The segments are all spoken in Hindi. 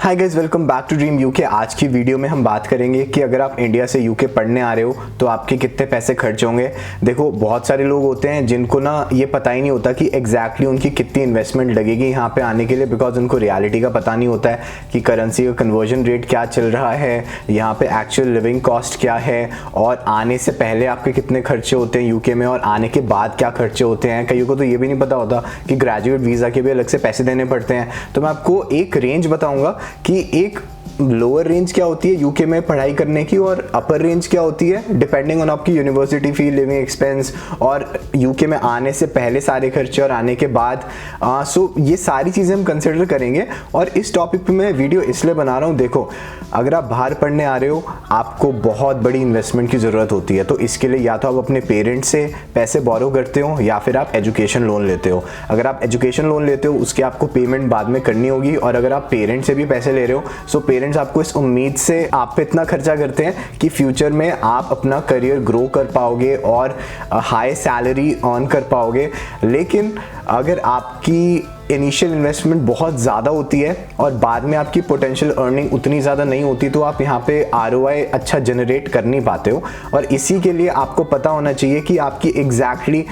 Hi guys, welcome back to dream UK. आज की वीडियो में हम बात करेंगे कि अगर आप इंडिया से यूके पढ़ने आ रहे हो तो आपके कितने पैसे खर्च होंगे। देखो, बहुत सारे लोग होते हैं जिनको ना ये पता ही नहीं होता कि एग्जैक्टली उनकी कितनी इन्वेस्टमेंट लगेगी यहाँ पे आने के लिए, बिकॉज उनको रियलिटी का पता नहीं होता है कि करेंसी का कन्वर्जन रेट क्या चल रहा है, यहाँ पे एक्चुअल लिविंग कॉस्ट क्या है, और आने से पहले आपके कितने खर्चे होते हैं यूके में और आने के बाद क्या खर्चे होते हैं। कईयों को तो ये भी नहीं पता होता कि ग्रेजुएट वीज़ा के भी अलग से पैसे देने पड़ते हैं। तो मैं आपको एक रेंज बताऊँगा कि एक लोअर रेंज क्या होती है यूके में पढ़ाई करने की और अपर रेंज क्या होती है, डिपेंडिंग ऑन आपकी यूनिवर्सिटी फी, लिविंग एक्सपेंस और यूके में आने से पहले सारे खर्चे और आने के बाद। सो ये सारी चीज़ें हम कंसिडर करेंगे और इस टॉपिक पे मैं वीडियो इसलिए बना रहा हूँ। देखो, अगर आप बाहर पढ़ने आ रहे हो आपको बहुत बड़ी इन्वेस्टमेंट की ज़रूरत होती है, तो इसके लिए या तो आप अपने पेरेंट्स से पैसे बोरो करते हो या फिर आप एजुकेशन लोन लेते हो। अगर आप एजुकेशन लोन लेते हो उसकी आपको पेमेंट बाद में करनी होगी, और अगर आप पेरेंट्स से भी पैसे ले रहे हो सो पेरेंट्स आपको इस उम्मीद से आप पे इतना खर्चा करते हैं कि फ्यूचर में आप अपना करियर ग्रो कर पाओगे और हाई सैलरी अर्न कर पाओगे। लेकिन अगर आपकी इनिशियल इन्वेस्टमेंट बहुत ज़्यादा होती है और बाद में आपकी पोटेंशियल अर्निंग उतनी ज़्यादा नहीं होती, तो आप यहाँ पे ROI अच्छा जनरेट कर नहीं पाते हो। और इसी के लिए आपको पता होना चाहिए कि आपकी एग्जैक्टली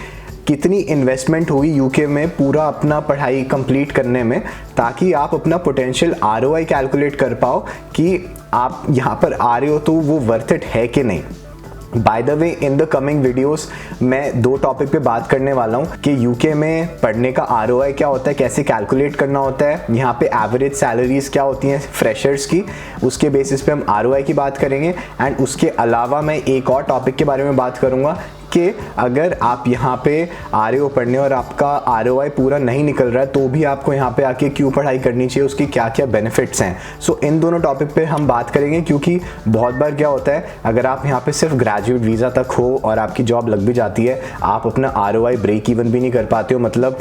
कितनी इन्वेस्टमेंट हुई यूके में पूरा अपना पढ़ाई कंप्लीट करने में, ताकि आप अपना पोटेंशियल ROI कैलकुलेट कर पाओ कि आप यहाँ पर आ रहे हो तो वो वर्थ इट है कि नहीं। By the way, in the coming videos मैं दो टॉपिक पे बात करने वाला हूँ कि यूके में पढ़ने का ROI क्या होता है, कैसे कैलकुलेट करना होता है, यहाँ पे एवरेज सैलरीज क्या होती हैं फ्रेशर्स की, उसके बेसिस पे हम ROI की बात करेंगे। एंड उसके अलावा मैं एक और टॉपिक के बारे में बात करूँगा कि अगर आप यहाँ पे आ रहे हो पढ़ने और आपका ROI पूरा नहीं निकल रहा है तो भी आपको यहाँ पे आके क्यों पढ़ाई करनी चाहिए, उसकी क्या क्या बेनिफिट्स हैं। सो इन दोनों टॉपिक पे हम बात करेंगे, क्योंकि बहुत बार क्या होता है, अगर आप यहाँ पे सिर्फ ग्रेजुएट वीज़ा तक हो और आपकी जॉब लग भी जाती है, आप अपना ROI ब्रेक इवन भी नहीं कर पाते हो। मतलब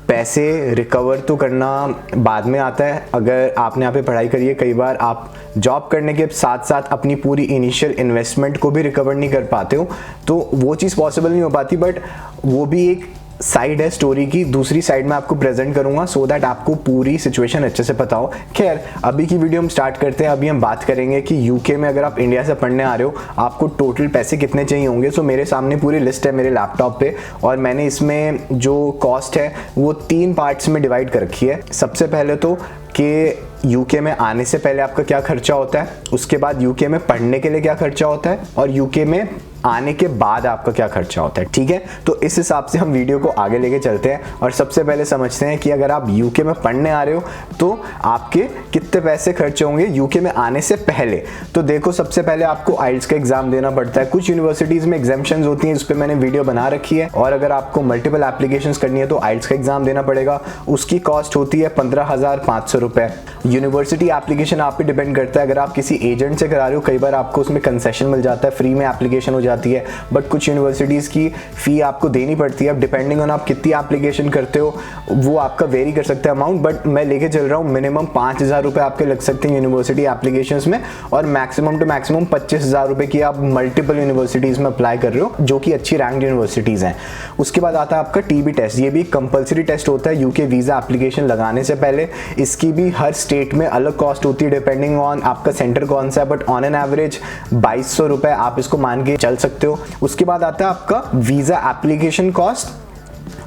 पैसे रिकवर तो करना बाद में आता है। अगर आपने यहाँ पे पढ़ाई करी है, कई बार आप जॉब करने के साथ साथ अपनी पूरी इनिशियल इन्वेस्टमेंट को भी रिकवर नहीं कर पाते हो, तो वो चीज़ पॉसिबल नहीं हो पाती। बट वो भी एक साइड है स्टोरी की, दूसरी साइड में आपको प्रेजेंट करूंगा सो दैट आपको पूरी सिचुएशन अच्छे से पता हो। खैर, अभी की वीडियो हम स्टार्ट करते हैं। अभी हम बात करेंगे कि यूके में अगर आप इंडिया से पढ़ने आ रहे हो आपको टोटल पैसे कितने चाहिए होंगे। सो मेरे सामने पूरी लिस्ट है मेरे लैपटॉप पे, और मैंने इसमें जो कॉस्ट है वो 3 पार्ट्स में डिवाइड कर रखी है। सबसे पहले तो कि यूके में आने से पहले आपका क्या खर्चा होता है, उसके बाद यूके में पढ़ने के लिए क्या खर्चा होता है, और यूके में आने के बाद आपका क्या खर्चा होता है। ठीक है, तो इस हिसाब से हम वीडियो को आगे लेके चलते हैं और सबसे पहले समझते हैं कि अगर आप यूके में पढ़ने आ रहे हो तो आपके कितने पैसे खर्च होंगे यूके में आने से पहले। तो देखो, सबसे पहले आपको आइल्स का एग्जाम देना पड़ता है। कुछ यूनिवर्सिटीज़ में एग्जाम्पशंस होती हैं, इस पर मैंने वीडियो बना रखी है। और अगर आपको मल्टीपल एप्लीकेशंस करनी है तो आइल्स का एग्जाम देना पड़ेगा। उसकी कॉस्ट होती है 15,500 रुपये। यूनिवर्सिटी एप्लीकेशन आप पे डिपेंड करता है। अगर आप किसी एजेंट से करा रहे हो, कई बार आपको उसमें कंसेशन मिल जाता है, फ्री में एप्लीकेशन हो जाती है। बट कुछ यूनिवर्सिटीज़ की फ़ी आपको देनी पड़ती है। अब डिपेंडिंग ऑन आप कितनी एप्लीकेशन करते हो वो आपका वेरी कर सकता है अमाउंट। बट मैं लेके चल रहा हूँ मिनिमम 5,000 रुपये आपके लग सकते हैं यूनिवर्सिटी एप्लीकेशंस में, और मैक्सिमम टू मैक्सिमम 25,000 रुपये की आप मल्टीपल यूनिवर्सिटीज़ में अप्लाई कर रहे हो जो कि अच्छी रैंक यूनिवर्सिटीज़ हैं। उसके बाद आता है आपका TB टेस्ट। ये भी कंपलसरी टेस्ट होता है यूके वीज़ा एप्लीकेशन लगाने से पहले। इसकी भी हर स्टेट में अलग कॉस्ट होती है डिपेंडिंग ऑन आपका सेंटर कौन सा है, बट ऑन एन एवरेज 2,200 रुपये आप इसको मान के चल सकते हो। उसके बाद आता है आपका वीज़ा एप्लीकेशन कॉस्ट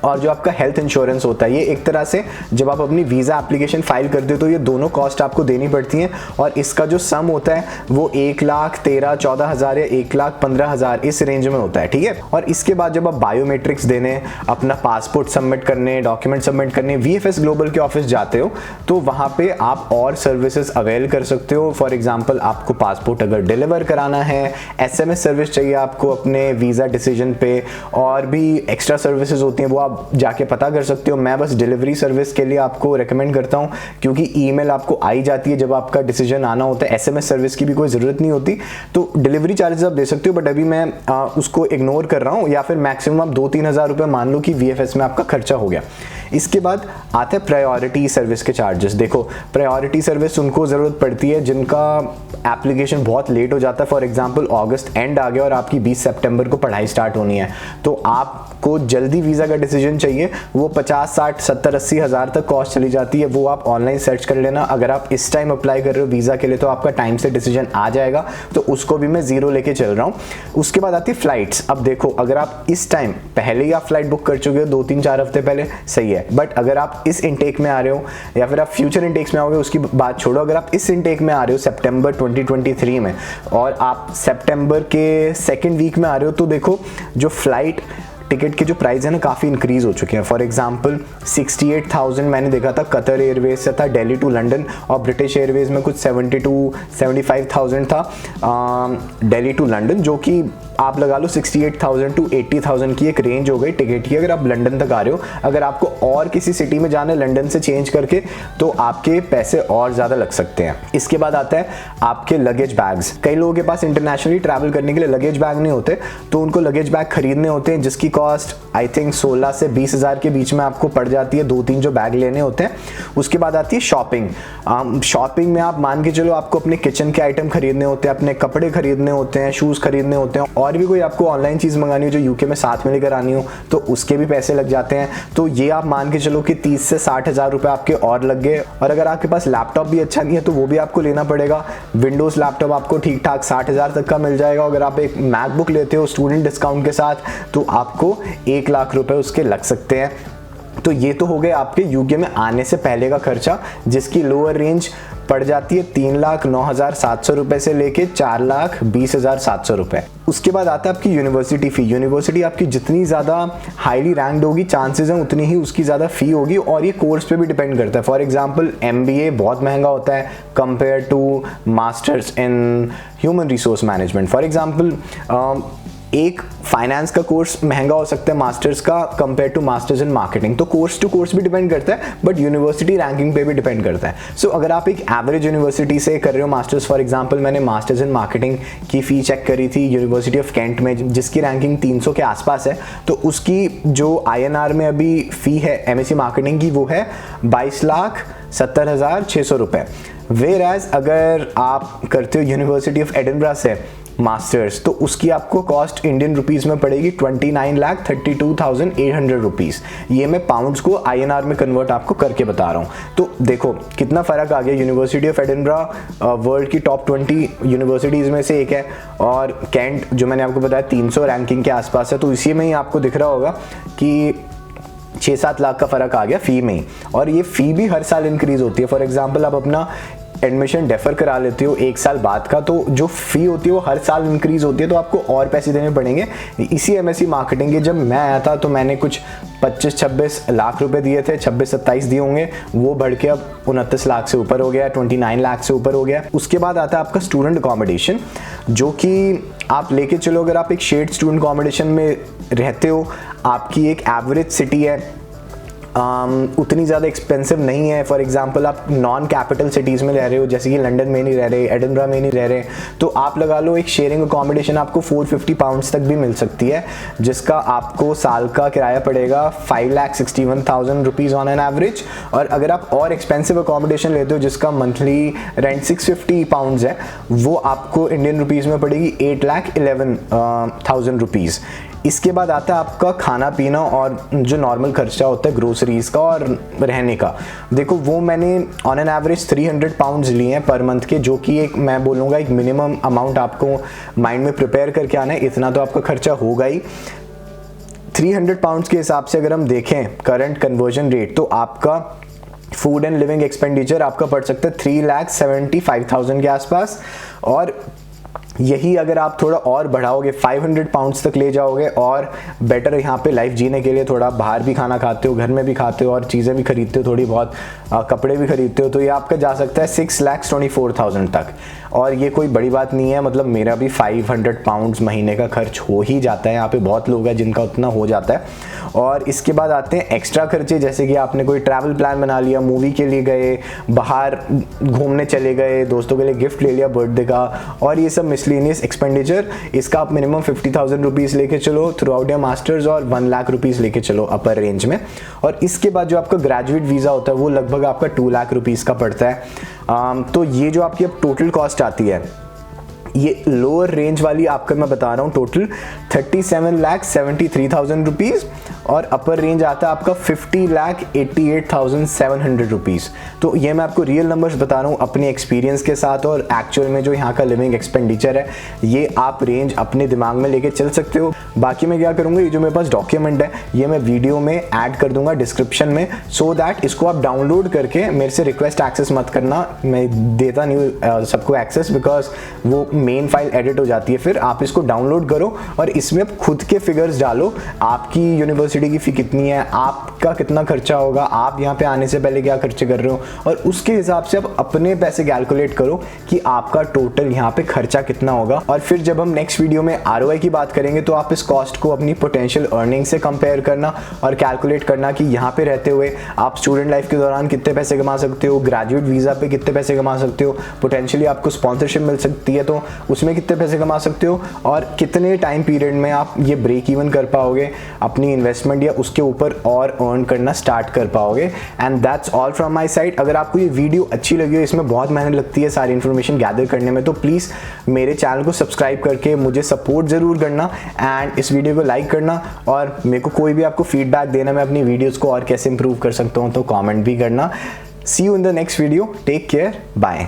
और जो आपका हेल्थ इंश्योरेंस होता है। ये एक तरह से जब आप अपनी वीज़ा एप्लीकेशन फाइल करते हो तो ये दोनों कॉस्ट आपको देनी पड़ती हैं, और इसका जो सम होता है वो 1,13,14,000 या 1,15,000 इस रेंज में होता है। ठीक है, और इसके बाद जब आप बायोमेट्रिक्स देने, अपना पासपोर्ट सबमिट करने, डॉक्यूमेंट सबमिट करने VFS ग्लोबल के ऑफिस जाते हो तो वहाँ पे आप और सर्विसेज अवेल कर सकते हो। फॉर एग्जाम्पल, आपको पासपोर्ट अगर डिलीवर कराना है, SMS सर्विस चाहिए आपको अपने वीज़ा डिसीजन पे, और भी एक्स्ट्रा सर्विसेज होती हैं वो आप जाके पता कर सकते हो। मैं बस डिलीवरी सर्विस के लिए आपको रेकमेंड करता हूँ, क्योंकि ईमेल आपको आई जाती है जब आपका डिसीजन आना होता है। SMS सर्विस की भी कोई ज़रूरत नहीं होती। तो डिलीवरी चार्जेस आप दे सकते हो, बट अभी मैं उसको इग्नोर कर रहा हूँ। या फिर मैक्सिमम आप 2-3 हज़ार रुपये मान लो कि VFS में आपका खर्चा हो गया। इसके बाद आता है प्रायोरिटी सर्विस के चार्जेस। देखो प्रायोरिटी सर्विस उनको ज़रूरत पड़ती है जिनका एप्लीकेशन बहुत लेट हो जाता है। फॉर एग्जांपल अगस्त एंड आ गया और आपकी 20 सितंबर को पढ़ाई स्टार्ट होनी है, तो आपको जल्दी वीज़ा का डिसीजन चाहिए, वो 50, 60, 70, 80 हज़ार तक कॉस्ट चली जाती है। वो आप ऑनलाइन सर्च कर लेना। अगर आप इस टाइम अप्लाई कर रहे हो वीज़ा के लिए तो आपका टाइम से डिसीजन आ जाएगा, तो उसको भी मैं ज़ीरो लेके चल रहा हूँ। उसके बाद आती है फ्लाइट्स। अब देखो अगर आप इस टाइम पहले ही आप फ्लाइट बुक कर चुके हो 2-3-4 हफ्ते पहले, सही है, बट अगर आप इस इनटेक में आ रहे हो या फिर आप फ्यूचर इनटेक्स में आओगे उसकी बात छोड़ो, अगर आप इस इनटेक में आ रहे हो सितंबर 2023 में और आप सितंबर के सेकेंड वीक में आ रहे हो, तो देखो जो फ्लाइट टिकट के जो प्राइस है ना काफ़ी इंक्रीज़ हो चुके हैं। फॉर एग्जांपल 68,000 मैंने देखा था कतर एयरवेज से था दिल्ली टू लंदन, और ब्रिटिश एयरवेज में कुछ 72-75,000 था दिल्ली टू लंदन, जो कि आप लगा लो 68,000 to 80,000 की एक रेंज हो गई टिकट की अगर आप लंदन तक आ रहे हो। अगर आपको और किसी सिटी में जाना है लंदन से चेंज करके तो आपके पैसे और ज़्यादा लग सकते हैं। इसके बाद आता है आपके लगेज बैग्स। कई लोगों के पास इंटरनेशनली ट्रैवल करने के लिए लगेज बैग नहीं होते, तो उनको लगेज बैग खरीदने होते हैं जिसकी कॉस्ट आई थिंक 16 से 20 हज़ार के बीच में आपको पड़ जाती है, 2-3 जो बैग लेने होते हैं। उसके बाद आती है शॉपिंग। शॉपिंग में आप मान के चलो आपको अपने किचन के आइटम खरीदने होते हैं, अपने कपड़े खरीदने होते हैं, शूज़ खरीदने होते हैं, और भी कोई आपको ऑनलाइन चीज़ मंगानी हो जो यूके में साथ में लेकर आनी हो तो उसके भी पैसे लग जाते हैं। तो ये आप मान के चलो कि 30 से 60 हज़ार रुपये आपके और लग गए। और अगर आपके पास लैपटॉप भी अच्छा नहीं है तो वो भी आपको लेना पड़ेगा। विंडोज़ लैपटॉप आपको ठीक ठाक 60 हज़ार तक का मिल जाएगा। अगर आप एक मैकबुक लेते हो स्टूडेंट डिस्काउंट के साथ तो आपको 1 लाख रुपये उसके लग सकते हैं। तो ये तो हो गए आपके यूके में आने से पहले का खर्चा, जिसकी लोअर रेंज पड़ जाती है 3,09,700 रुपये से लेके 4,20,700 रुपये। उसके बाद आता है आपकी यूनिवर्सिटी फ़ी। यूनिवर्सिटी आपकी जितनी ज़्यादा हाईली रैंक्ड होगी चांसेस हैं उतनी ही उसकी ज़्यादा फ़ी होगी, और ये कोर्स पे भी डिपेंड करता है। फॉर एग्जांपल MBA बहुत महंगा होता है compare to masters in human resource management. For example एक फाइनेंस का कोर्स महंगा हो सकता है मास्टर्स का compare to masters in marketing. तो कोर्स टू कोर्स भी डिपेंड करता है, बट यूनिवर्सिटी रैंकिंग पे भी डिपेंड करता है। सो अगर आप एक एवरेज यूनिवर्सिटी से कर रहे हो मास्टर्स, फॉर एग्जांपल मैंने मास्टर्स इन मार्केटिंग की फ़ी चेक करी थी यूनिवर्सिटी ऑफ कैंट में, जिसकी रैंकिंग 300 के आसपास है, तो उसकी जो INR में अभी फ़ी है MSc मार्केटिंग की वो है 22,70,600 रुपये। वेयरएज अगर आप करते हो यूनिवर्सिटी ऑफ एडिनबरा से मास्टर्स तो उसकी आपको कॉस्ट इंडियन रुपीज़ में पड़ेगी 29,32,800 रुपीज़। ये मैं पाउंड्स को INR में कन्वर्ट आपको करके बता रहा हूँ। तो देखो कितना फ़र्क आ गया। यूनिवर्सिटी ऑफ एडिनबरा वर्ल्ड की टॉप 20 यूनिवर्सिटीज़ में से एक है, और कैंट जो मैंने आपको बताया 300 रैंकिंग के आसपास है। तो इसी में ही आपको दिख रहा होगा कि 6-7 लाख का फ़र्क आ गया फ़ी में ही, और ये फ़ी भी हर साल इंक्रीज़ होती है। फॉर एग्जांपल आप अपना एडमिशन डेफर करा लेते हो 1 साल बाद का, तो जो फ़ी होती है वो हर साल इंक्रीज़ होती है, तो आपको और पैसे देने पड़ेंगे। इसी MSc मार्केटिंग के जब मैं आया था तो मैंने कुछ 25-26 लाख रुपए दिए थे, 26-27 दिए होंगे, वो बढ़ के अब 29 लाख से ऊपर हो गया, 29 लाख से ऊपर हो गया। उसके बाद आता है आपका स्टूडेंट अकोमोडेशन, जो कि आप लेके चलो अगर आप एक शेयर्ड स्टूडेंट अकोमोडेशन में रहते हो, आपकी एक एवरेज सिटी है, उतनी ज़्यादा एक्सपेंसिव नहीं है। फॉर एग्जांपल आप नॉन कैपिटल सिटीज़ में रह रहे हो, जैसे कि लंदन में नहीं रह रहे, एडिनबरा में नहीं रह रहे, तो आप लगा लो एक शेयरिंग अकोमोडेशन आपको 450 पाउंड्स तक भी मिल सकती है, जिसका आपको साल का किराया पड़ेगा 5,61,000 रुपीज़ ऑन एन एवरेज। और अगर आप और एक्सपेंसिव अकोमोडेशन लेते हो जिसका मंथली रेंट 650 पाउंड्स है, वो आपको इंडियन रुपीज़ में पड़ेगी 8,11,000 रुपीज़। इसके बाद आता है आपका खाना पीना और जो नॉर्मल खर्चा होता है ग्रोसरीज का और रहने का। देखो वो मैंने ऑन एन एवरेज 300 पाउंड्स लिए हैं पर मंथ के, जो कि एक मैं बोलूँगा एक मिनिमम अमाउंट आपको माइंड में प्रिपेयर करके आना है। इतना तो आपका खर्चा होगा ही। 300 पाउंड्स के हिसाब से अगर हम देखें करंट कन्वर्जन रेट, तो आपका फूड एंड लिविंग एक्सपेंडिचर आपका पड़ सकता है 3,75,000 के आसपास। और यही अगर आप थोड़ा और बढ़ाओगे 500 पाउंड्स तक ले जाओगे, और बेटर यहाँ पे लाइफ जीने के लिए थोड़ा बाहर भी खाना खाते हो, घर में भी खाते हो और चीज़ें भी खरीदते हो, थोड़ी बहुत कपड़े भी खरीदते हो, तो ये आपका जा सकता है 6,24,000 तक। और ये कोई बड़ी बात नहीं है, मतलब मेरा भी 500 पाउंड्स महीने का खर्च हो ही जाता है। यहाँ पे बहुत लोग हैं जिनका उतना हो जाता है। और इसके बाद आते हैं एक्स्ट्रा खर्चे, जैसे कि आपने कोई ट्रैवल प्लान बना लिया, मूवी के लिए गए, बाहर घूमने चले गए, दोस्तों के लिए गिफ्ट ले लिया बर्थडे का, और ये सब मिसलेनियस एक्सपेंडिचर, इसका आप मिनिमम 50,000 रुपीज़ लेके चलो थ्रू आउट योर मास्टर्स और 1 लाख रुपीज़ लेके चलो अपर रेंज में। और इसके बाद जो आपका ग्रेजुएट वीज़ा होता है वो लगभग आपका 2 लाख रुपीज़ का पड़ता है। तो ये जो आपकी अब टोटल कॉस्ट आती है, ये लोअर रेंज वाली आपका मैं बता रहा हूँ टोटल 37,73,000 रुपीज़, और अपर रेंज आता है आपका 50,88,700 रुपीज़। तो ये मैं आपको रियल नंबर्स बता रहा हूँ अपने एक्सपीरियंस के साथ, और एक्चुअल में जो यहाँ का लिविंग एक्सपेंडिचर है ये आप रेंज अपने दिमाग में लेके चल सकते हो। बाकी मैं क्या करूँगा, ये जो मेरे पास डॉक्यूमेंट है ये मैं वीडियो में ऐड कर दूंगा डिस्क्रिप्शन में, सो दैट इसको आप डाउनलोड करके मेरे से रिक्वेस्ट एक्सेस मत करना, मैं देता नहीं सबको एक्सेस, बिकॉज वो मेन फाइल एडिट हो जाती है। फिर आप इसको डाउनलोड करो और इसमें आप खुद के फिगर्स डालो, आपकी यूनिवर्सिटी की फ़ी कितनी है, आपका कितना खर्चा होगा, आप यहाँ पे आने से पहले क्या खर्चे कर रहे हो, और उसके हिसाब से आप अपने पैसे कैलकुलेट करो कि आपका टोटल यहाँ पे खर्चा कितना होगा। और फिर जब हम नेक्स्ट वीडियो में ROI की बात करेंगे तो आप इस कॉस्ट को अपनी पोटेंशियल अर्निंग से कंपेयर करना और कैलकुलेट करना कि यहाँ पे रहते हुए आप स्टूडेंट लाइफ के दौरान कितने पैसे कमा सकते हो, ग्रेजुएट वीज़ा पे कितने पैसे कमा सकते हो, पोटेंशियली आपको स्पॉन्सरशिप मिल सकती है तो उसमें कितने पैसे कमा सकते हो, और कितने टाइम पीरियड में आप ये ब्रेक इवन कर पाओगे अपनी इन्वेस्टमेंट या उसके ऊपर और अर्न करना स्टार्ट कर पाओगे। And that's all from my side. अगर आपको ये वीडियो अच्छी लगी हो, इसमें बहुत मेहनत लगती है सारी इन्फॉर्मेशन गैदर करने में, तो प्लीज़ मेरे चैनल को सब्सक्राइब करके मुझे सपोर्ट ज़रूर करना एंड इस वीडियो को लाइक करना, और मेरे को कोई भी आपको फीडबैक देना मैं अपनी वीडियोज़ को और कैसे इंप्रूव कर सकता हूँ तो कॉमेंट भी करना। See you in the next video, take care, bye.